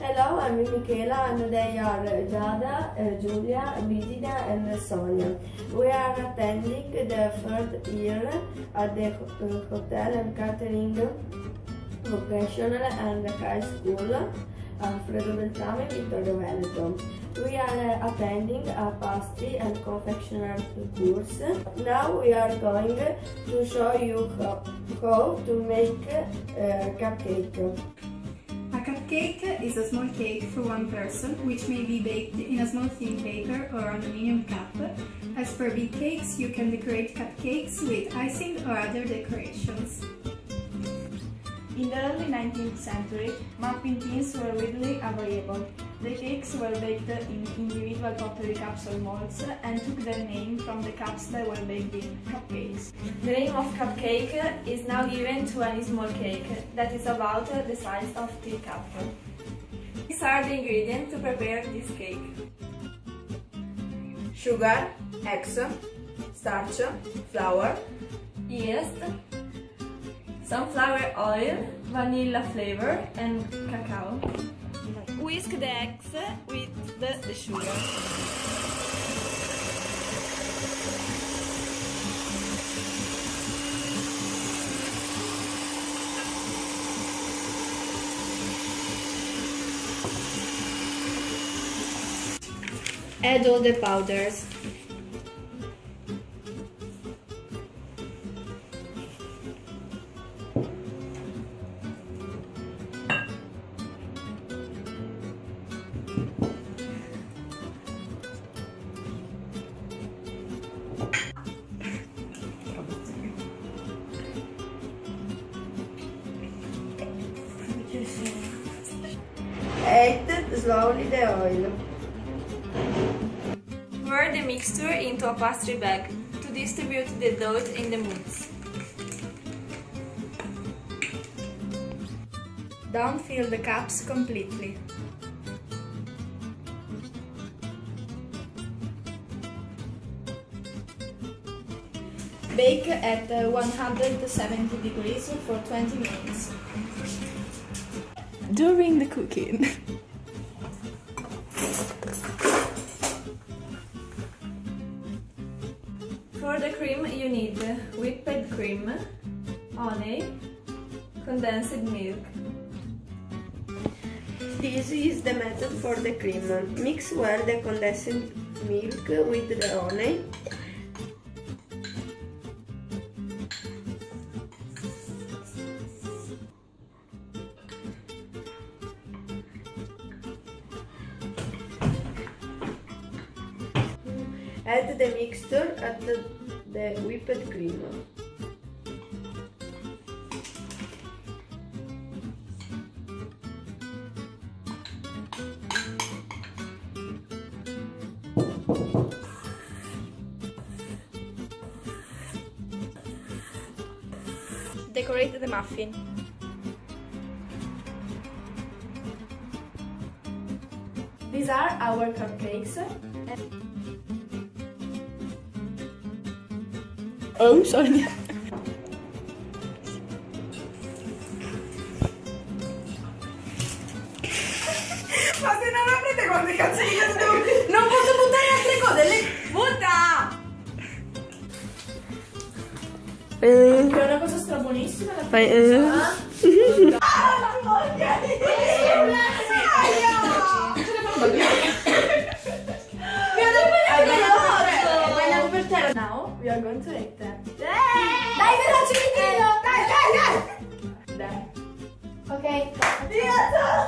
Hello, I'm Michaela and they are Giada, Julia, Brigida and Sonia. We are attending the third year at the Hotel and Catering Vocational and High School, Alfredo Beltrame, Vittorio Veneto. We are attending a pastry and confectionery course. Now we are going to show you how to make a cupcake. A cupcake is a small cake for one person, which may be baked in a small thin paper or aluminium cup. As for big cakes, you can decorate cupcakes with icing or other decorations. In the early 19th century, muffin tins were readily available. The cakes were baked in individual pottery cups or molds and took their name from the cups that were baked in, cupcakes. The name of cupcake is now given to any small cake that is about the size of a teacup. These are the ingredients to prepare this cake: Sugar, eggs, starch, flour, yeast, sunflower oil, vanilla flavor, and cacao. Whisk the eggs with the sugar. Add all the powders. add slowly the oil. Pour the mixture into a pastry bag to distribute the dough in the mousse. Don't fill the cups completely. Bake at 170 degrees for 20 minutes. During the cooking. For the cream you need whipped cream, honey, condensed milk. This is the method for the cream. Mix well the condensed milk with the honey. Add the mixture at the whipped cream. Decorate the muffin. These are our cupcakes. Oh, sorry. Ma se non aprite quante cazzo di cose devo... Non posso buttare altre cose, le... Butta! È una cosa strabuonissima la pizza. La voglia di... Now we are going to eat them. Dai, veloce, Vitino! Dai! Ok. Via, ciao!